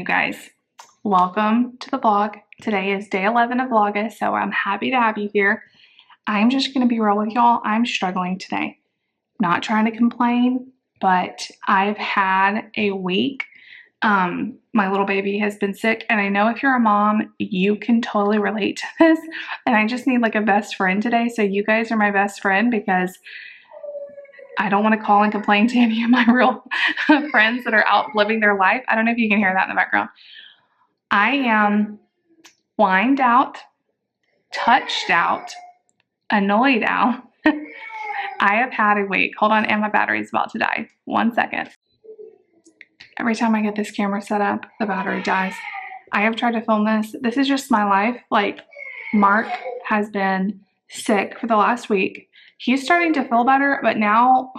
guys. Welcome to the vlog. Today is day 11 of Vlogust, so I'm happy to have you here. I'm just going to be real with y'all. I'm struggling today. Not trying to complain, but I've had a week. My little baby has been sick, and I know if you're a mom, you can totally relate to this, and I just need like a best friend today, so you guys are my best friend because I don't want to call and complain to any of my real friends that are out living their life. I don't know if you can hear that in the background. I am whined out, touched out, annoyed out. I have had a week. Hold on, and my battery's about to die. 1 second. Every time I get this camera set up, the battery dies. I have tried to film this. This is just my life. Like, Mark has been sick for the last week. He's starting to feel better, but now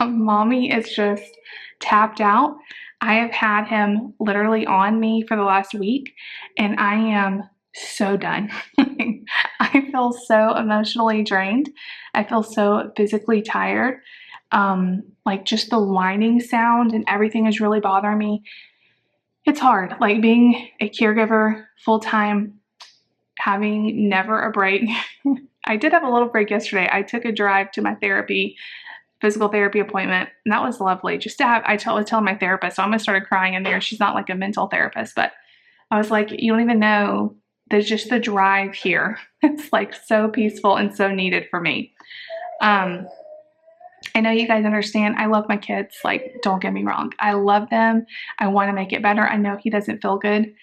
mommy is just tapped out. I have had him literally on me for the last week, and I am so done. I feel so emotionally drained. I feel so physically tired. Like just the whining sound and everything is really bothering me. It's hard, like being a caregiver full-time, having never a break. I did have a little break yesterday. I took a drive to my physical therapy appointment, and that was lovely. Just to have, I was telling my therapist, I almost started crying in there. She's not like a mental therapist, but I was like, you don't even know, there's just the drive here. It's like so peaceful and so needed for me. I know you guys understand. I love my kids. Like, don't get me wrong. I love them. I want to make it better. I know he doesn't feel good,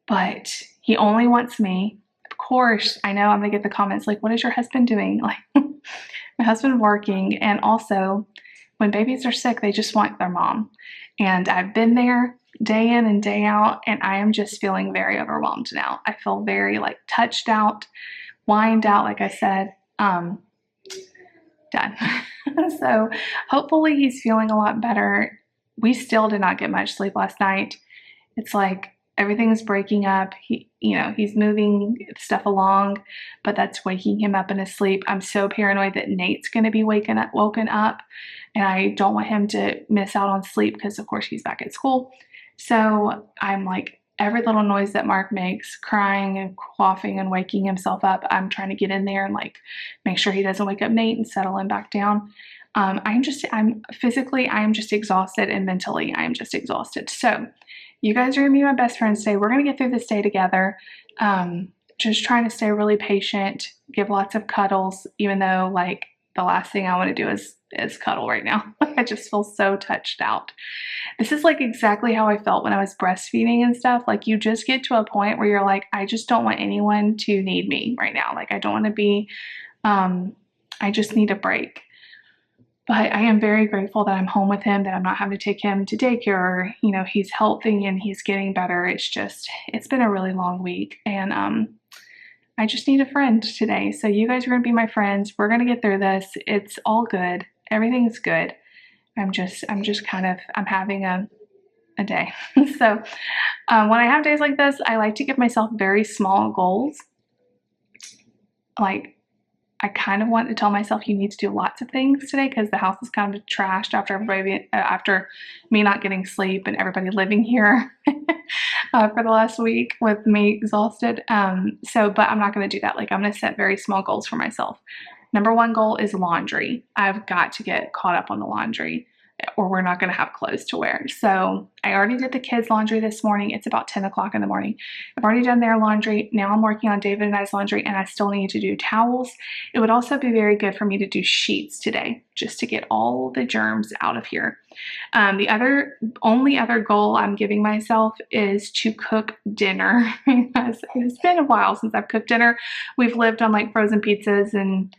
but he only wants me. Of course, I know I'm going to get the comments like, what is your husband doing? Like, my husband working. And also, when babies are sick, they just want their mom. And I've been there day in and day out, and I am just feeling very overwhelmed now. I feel very like touched out, whined out, like I said, done. So hopefully he's feeling a lot better. We still did not get much sleep last night. It's like everything's breaking up. He's moving stuff along, but that's waking him up in his sleep. I'm so paranoid that Nate's going to be woken up, and I don't want him to miss out on sleep because, of course, he's back at school. So I'm like, every little noise that Mark makes, crying and coughing and waking himself up, I'm trying to get in there and like make sure he doesn't wake up Nate and settle him back down. I'm physically, I am just exhausted, and mentally, I am just exhausted. So you guys are going to be my best friends today. We're going to get through this day together. Just trying to stay really patient, give lots of cuddles, even though like the last thing I want to do is cuddle right now. I just feel so touched out. This is like exactly how I felt when I was breastfeeding and stuff. Like, you just get to a point where you're like, I just don't want anyone to need me right now. Like, I don't want to be, I just need a break. But I am very grateful that I'm home with him, that I'm not having to take him to daycare. He's healthy and he's getting better. It's been a really long week, and I just need a friend today. So you guys are going to be my friends. We're going to get through this. It's all good. Everything's good. I'm having a day. So when I have days like this, I like to give myself very small goals. Like, I kind of want to tell myself you need to do lots of things today because the house is kind of trashed after me not getting sleep and everybody living here for the last week with me exhausted. But I'm not going to do that. Like, I'm going to set very small goals for myself. Number one goal is laundry. I've got to get caught up on the laundry, or we're not going to have clothes to wear. So I already did the kids' laundry this morning. It's about 10 o'clock in the morning. I've already done their laundry. Now I'm working on David and I's laundry, and I still need to do towels. It would also be very good for me to do sheets today, just to get all the germs out of here. The only other goal I'm giving myself is to cook dinner. It's been a while since I've cooked dinner. We've lived on like frozen pizzas and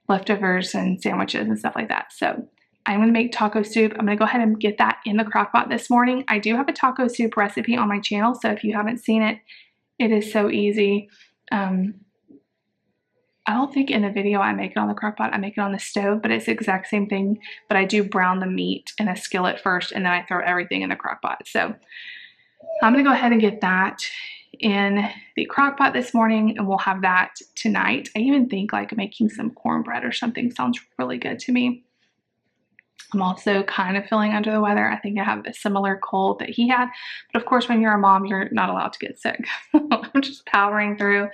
leftovers and sandwiches and stuff like that. So I'm going to make taco soup. I'm going to go ahead and get that in the crock pot this morning. I do have a taco soup recipe on my channel, so if you haven't seen it, it is so easy. I don't think in the video I make it on the crock pot. I make it on the stove, but it's the exact same thing. But I do brown the meat in a skillet first, and then I throw everything in the crock pot. So I'm going to go ahead and get that in the crock pot this morning, and we'll have that tonight. I even think like making some cornbread or something sounds really good to me. I'm also kind of feeling under the weather. I think I have a similar cold that he had. But of course, when you're a mom, you're not allowed to get sick. I'm just powering through.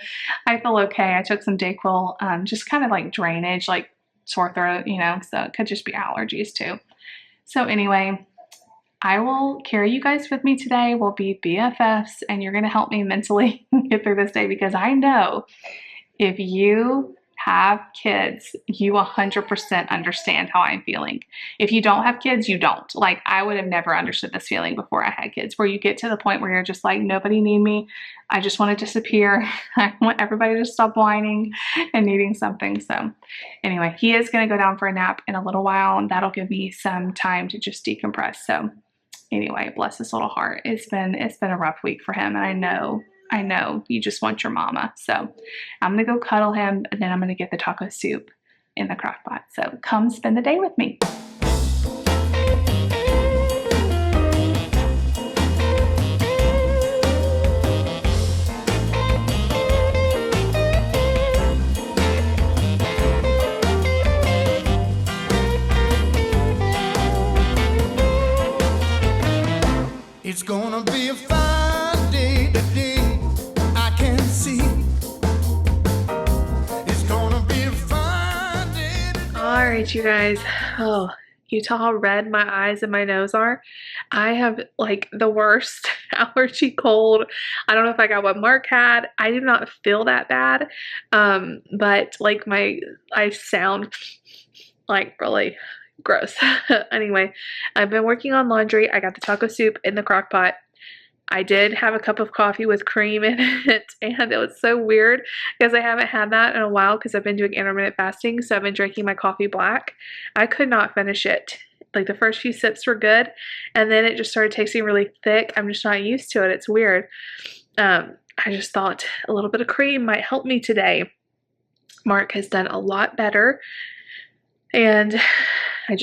I feel okay. I took some Dayquil, just kind of like drainage, like sore throat, so it could just be allergies too. So anyway, I will carry you guys with me today. We'll be BFFs, and you're going to help me mentally get through this day, because I know if you have kids, you 100% understand how I'm feeling. If you don't have kids, you don't. Like, I would have never understood this feeling before I had kids, where you get to the point where you're just like, nobody need me. I just want to disappear. I want everybody to stop whining and needing something. So anyway, he is going to go down for a nap in a little while, and that'll give me some time to just decompress. So anyway, bless his little heart. It's been a rough week for him, and I know you just want your mama. So I'm gonna go cuddle him, and then I'm gonna get the taco soup in the crock pot. So come spend the day with me. It's gonna be a fine day today, I can see. It's gonna be a fine day today. All right, you guys. Oh, you tell how red my eyes and my nose are. I have like the worst allergy cold. I don't know if I got what Mark had. I do not feel that bad. But like I sound like really gross. Anyway, I've been working on laundry. I got the taco soup in the crock pot. I did have a cup of coffee with cream in it, and it was so weird because I haven't had that in a while because I've been doing intermittent fasting, so I've been drinking my coffee black. I could not finish it. Like, the first few sips were good, and then it just started tasting really thick. I'm just not used to it. It's weird. I just thought a little bit of cream might help me today. Mark has done a lot better, and I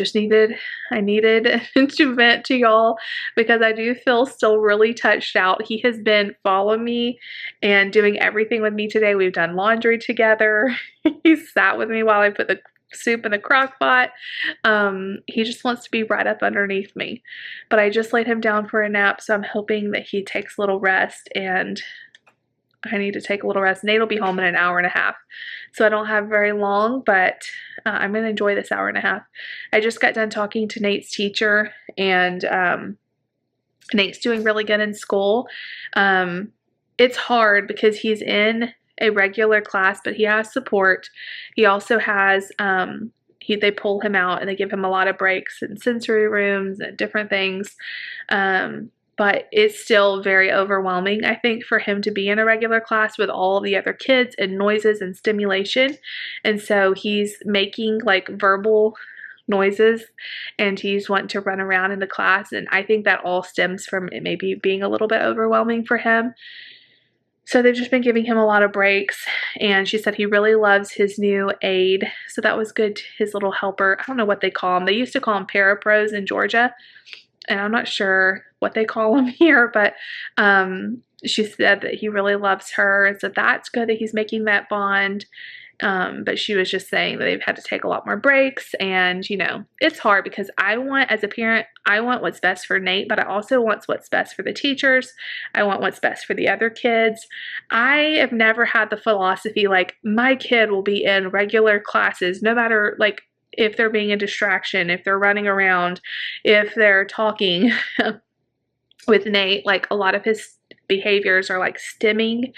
needed to vent to y'all because I do feel still really touched out. He has been following me and doing everything with me today. We've done laundry together. He sat with me while I put the soup in the crock pot. He just wants to be right up underneath me. But I just laid him down for a nap, so I'm hoping that he takes a little rest, and I need to take a little rest. Nate will be home in an hour and a half, so I don't have very long, but I'm going to enjoy this hour and a half. I just got done talking to Nate's teacher, and Nate's doing really good in school. It's hard because he's in a regular class, but he has support. He also has, they pull him out and they give him a lot of breaks in sensory rooms and different things. But it's still very overwhelming, I think, for him to be in a regular class with all the other kids and noises and stimulation. And so he's making like verbal noises, and he's wanting to run around in the class. And I think that all stems from it maybe being a little bit overwhelming for him. So they've just been giving him a lot of breaks, and she said he really loves his new aide. So that was good. His little helper. I don't know what they call him. They used to call him parapros in Georgia, and I'm not sure what they call him here, but she said that he really loves her, and so that's good that he's making that bond. But she was just saying that they've had to take a lot more breaks, and it's hard because as a parent, I want what's best for Nate, but I also want what's best for the teachers. I want what's best for the other kids. I have never had the philosophy like my kid will be in regular classes no matter like if they're being a distraction, if they're running around, if they're talking. With Nate, like a lot of his behaviors are like stimming,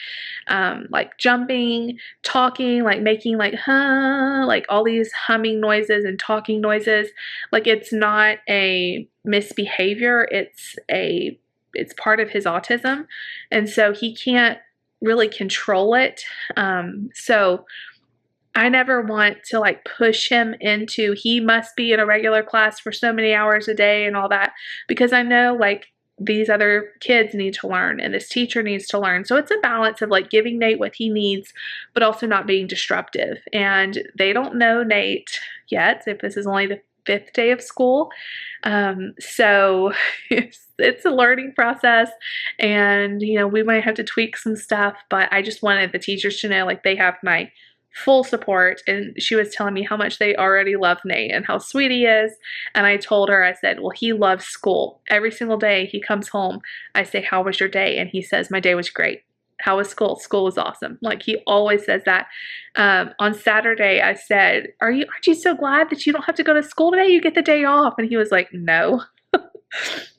like jumping, talking, like making like like all these humming noises and talking noises. Like, it's not a misbehavior, it's part of his autism, and so he can't really control it. So I never want to like push him into he must be in a regular class for so many hours a day and all that, because I know like these other kids need to learn and this teacher needs to learn. So it's a balance of like giving Nate what he needs, but also not being disruptive. And they don't know Nate yet, if this is only the 5th day of school. So it's a learning process, and we might have to tweak some stuff, but I just wanted the teachers to know like they have my full support, and she was telling me how much they already love Nate and how sweet he is. And I told her, I said, well, he loves school. Every single day he comes home, I say, how was your day? And he says, my day was great. How was school? School was awesome. Like, he always says that. On Saturday, I said, aren't you so glad that you don't have to go to school today? You get the day off. And he was like, no.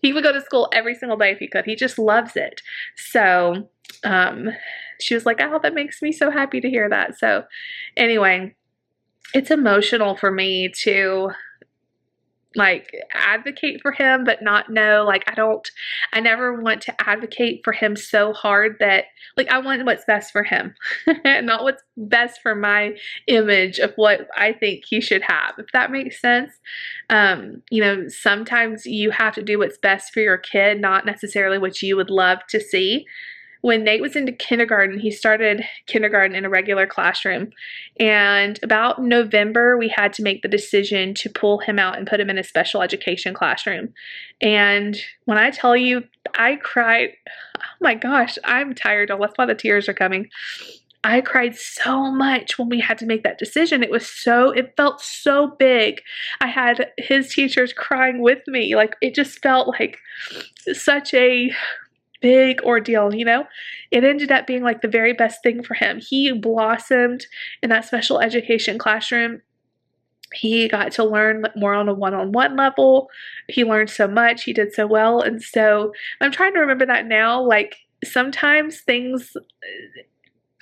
He would go to school every single day if he could. He just loves it. So she was like, oh, that makes me so happy to hear that. So anyway, it's emotional for me to like advocate for him, but not know, like, I never want to advocate for him so hard that, like, I want what's best for him and not what's best for my image of what I think he should have, if that makes sense. You know, sometimes you have to do what's best for your kid, not necessarily what you would love to see. When Nate was into kindergarten, he started kindergarten in a regular classroom. And about November, we had to make the decision to pull him out and put him in a special education classroom. And when I tell you, I cried, oh my gosh, I'm tired. That's why the tears are coming. I cried so much when we had to make that decision. It felt so big. I had his teachers crying with me. Like, it just felt like such a big ordeal, you know. It ended up being like the very best thing for him. He blossomed in that special education classroom. He got to learn more on a one-on-one level. He learned so much. He did so well. And so I'm trying to remember that now. Like, sometimes things,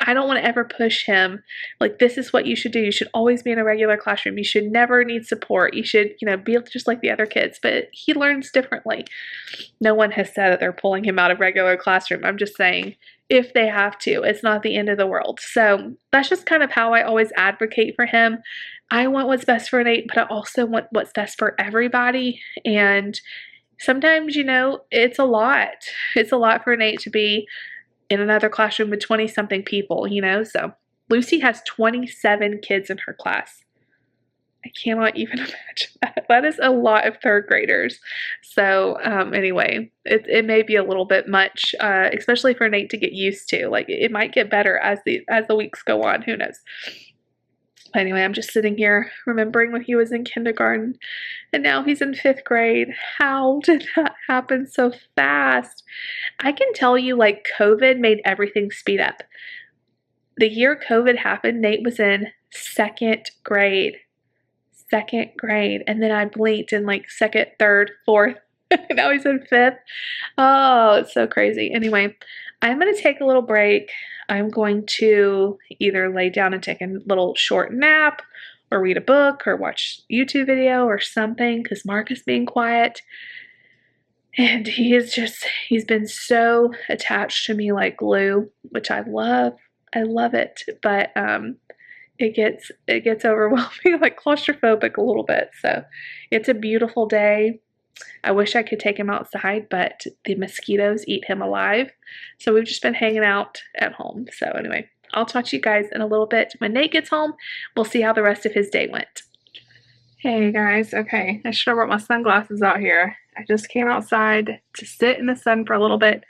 I don't want to ever push him. Like, this is what you should do. You should always be in a regular classroom. You should never need support. You should, you know, be just like the other kids. But he learns differently. No one has said that they're pulling him out of regular classroom. I'm just saying, if they have to, it's not the end of the world. So that's just kind of how I always advocate for him. I want what's best for Nate, but I also want what's best for everybody. And sometimes, you know, it's a lot. It's a lot for Nate to be in another classroom with 20-something people, you know. So Lucy has 27 kids in her class. I cannot even imagine that. That is a lot of third graders. So anyway, it may be a little bit much, especially for Nate to get used to. Like, it might get better as the weeks go on. Who knows? Anyway, I'm just sitting here remembering when he was in kindergarten and now he's in 5th grade. How did that happen so fast? I can tell you, like, COVID made everything speed up. The year COVID happened, Nate was in 2nd grade. 2nd grade. And then I blinked in like 2nd, 3rd, 4th. Now he's in 5th. Oh, it's so crazy. Anyway, I'm going to take a little break. I'm going to either lay down and take a little short nap or read a book or watch a YouTube video or something because Mark is being quiet. And he's been so attached to me like glue, which I love. I love it. But it gets overwhelming, like claustrophobic a little bit. So it's a beautiful day. I wish I could take him outside, but the mosquitoes eat him alive. So we've just been hanging out at home. So anyway, I'll talk to you guys in a little bit. When Nate gets home, we'll see how the rest of his day went. Hey guys, okay, I should have brought my sunglasses out here. I just came outside to sit in the sun for a little bit.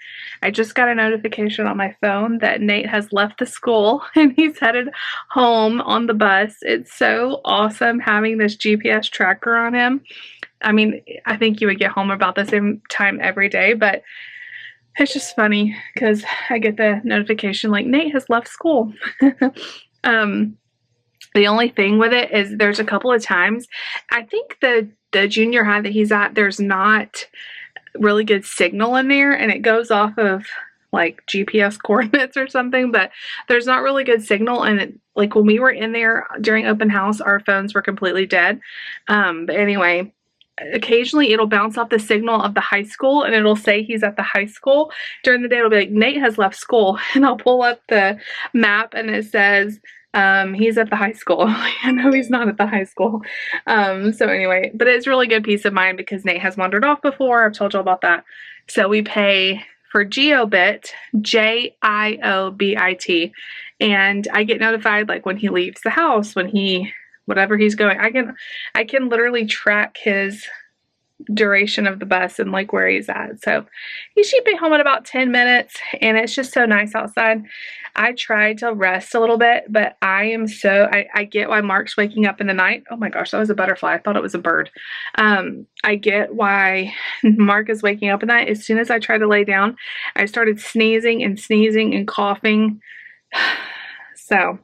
I just got a notification on my phone that Nate has left the school and he's headed home on the bus. It's so awesome having this GPS tracker on him. I mean, I think you would get home about the same time every day, but it's just funny because I get the notification like Nate has left school. The only thing with it is there's a couple of times, I think the junior high that he's at, there's not really good signal in there, and it goes off of like GPS coordinates or something, but there's not really good signal. And like when we were in there during open house, our phones were completely dead. But anyway, occasionally it'll bounce off the signal of the high school and it'll say he's at the high school. During the day it'll be like Nate has left school, and I'll pull up the map and it says he's at the high school. I know he's not at the high school. So anyway, but it's really good peace of mind because Nate has wandered off before. I've told you about that. So we pay for GeoBit, JIOBIT, and I get notified like when he leaves the house, when whatever he's going. I can literally track his duration of the bus and like where he's at. So he should be home in about 10 minutes, and it's just so nice outside. I tried to rest a little bit, but I get why Mark's waking up in the night. Oh my gosh, that was a butterfly. I thought it was a bird. I get why Mark is waking up at night. As soon as I tried to lay down, I started sneezing and coughing. So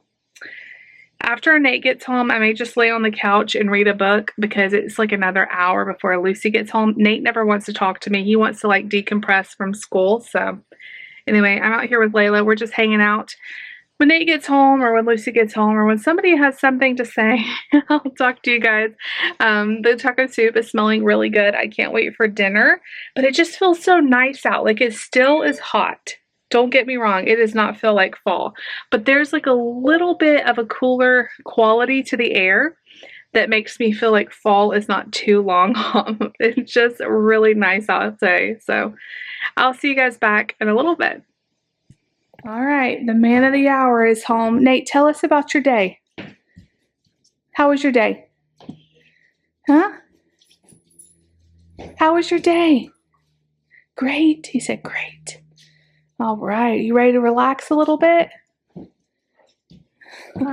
after Nate gets home, I may just lay on the couch and read a book because it's like another hour before Lucy gets home. Nate never wants to talk to me. He wants to like decompress from school. So anyway, I'm out here with Layla. We're just hanging out. When Nate gets home or when Lucy gets home or when somebody has something to say, I'll talk to you guys. The taco soup is smelling really good. I can't wait for dinner, but it just feels so nice out. Like it still is hot. Don't get me wrong, it does not feel like fall, but there's like a little bit of a cooler quality to the air that makes me feel like fall is not too long off. It's just really nice out today. So I'll see you guys back in a little bit. All right, the man of the hour is home. Nate, tell us about your day. How was your day? Huh? How was your day? Great. He said great. All right, you ready to relax a little bit? All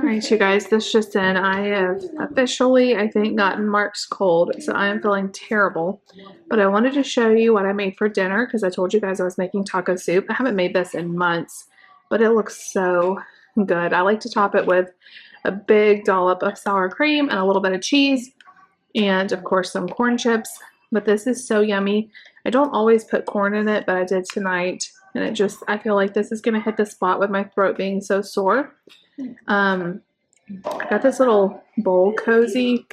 right, you guys, this just in. I have officially, I think, gotten Mark's cold, so I am feeling terrible. But I wanted to show you what I made for dinner because I told you guys I was making taco soup. I haven't made this in months, but it looks so good. I like to top it with a big dollop of sour cream and a little bit of cheese and, of course, some corn chips. But this is so yummy. I don't always put corn in it, but I did tonight. And I feel like this is going to hit the spot with my throat being so sore. I got this little bowl koozie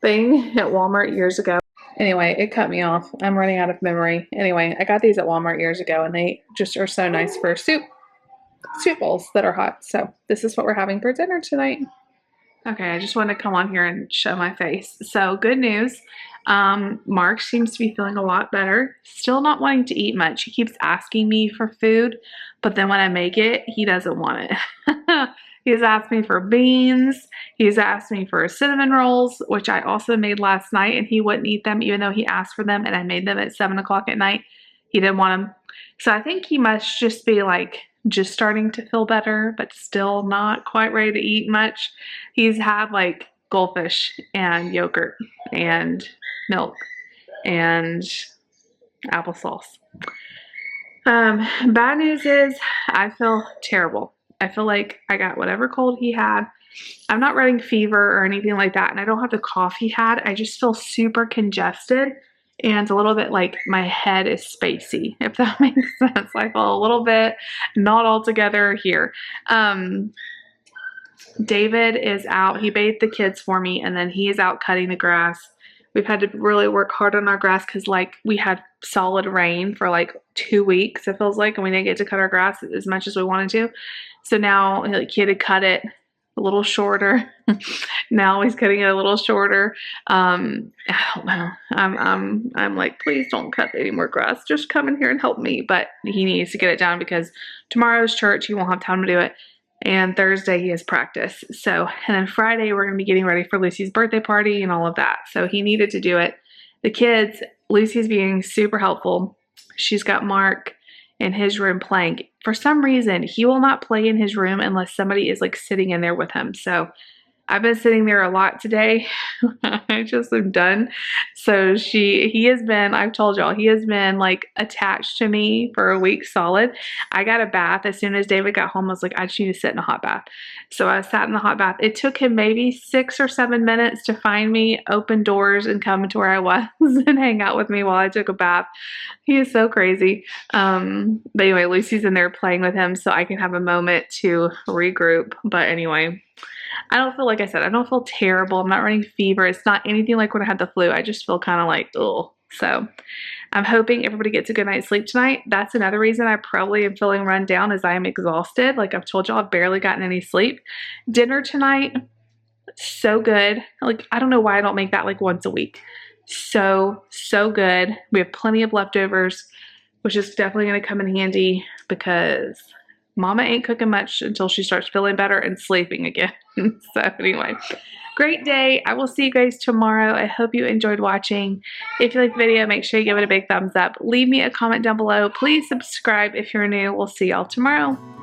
thing at Walmart years ago. Anyway, it cut me off. I'm running out of memory. Anyway, I got these at Walmart years ago, and they just are so nice for soup bowls that are hot. So this is what we're having for dinner tonight. Okay, I just wanted to come on here and show my face. So good news. Mark seems to be feeling a lot better. Still not wanting to eat much. He keeps asking me for food, but then when I make it, he doesn't want it. He's asked me for beans. He's asked me for cinnamon rolls, which I also made last night, and he wouldn't eat them even though he asked for them, and I made them at 7 o'clock at night. He didn't want them. So I think he must just be like just starting to feel better, but still not quite ready to eat much. He's had like goldfish and yogurt and milk and applesauce. Bad news is I feel terrible. I feel like I got whatever cold he had. I'm not running fever or anything like that, and I don't have the cough he had. I just feel super congested and a little bit like my head is spacey, if that makes sense. I feel a little bit not all together here. David is out. He bathed the kids for me, and then he is out cutting the grass. We've had to really work hard on our grass because like we had solid rain for like 2 weeks, it feels like, and we didn't get to cut our grass as much as we wanted to. So now like, he had to cut it a little shorter. Now he's cutting it a little shorter. I don't know. I'm like, please don't cut any more grass. Just come in here and help me. But he needs to get it done because tomorrow's church. He won't have time to do it. And Thursday he has practice. So, and then Friday we're going to be getting ready for Lucy's birthday party and all of that. So he needed to do it. The kids, Lucy's being super helpful. She's got Mark in his room playing. For some reason, he will not play in his room unless somebody is like sitting in there with him. So I've been sitting there a lot today. I just am done. So he has been, I've told y'all, he has been like attached to me for a week solid. I got a bath as soon as David got home. I was like, I just need to sit in a hot bath. So I sat in the hot bath. It took him maybe 6 or 7 minutes to find me, open doors, and come to where I was and hang out with me while I took a bath. He is so crazy. But anyway, Lucy's in there playing with him so I can have a moment to regroup. But anyway, I don't feel, like I said, I don't feel terrible. I'm not running fever. It's not anything like when I had the flu. I just feel kind of like, ugh. So I'm hoping everybody gets a good night's sleep tonight. That's another reason I probably am feeling run down is I am exhausted. Like I've told y'all, I've barely gotten any sleep. Dinner tonight, so good. Like, I don't know why I don't make that like once a week. So good. We have plenty of leftovers, which is definitely going to come in handy because Mama ain't cooking much until she starts feeling better and sleeping again. So anyway, great day. I will see you guys tomorrow. I hope you enjoyed watching. If you liked the video, make sure you give it a big thumbs up. Leave me a comment down below. Please subscribe if you're new. We'll see y'all tomorrow.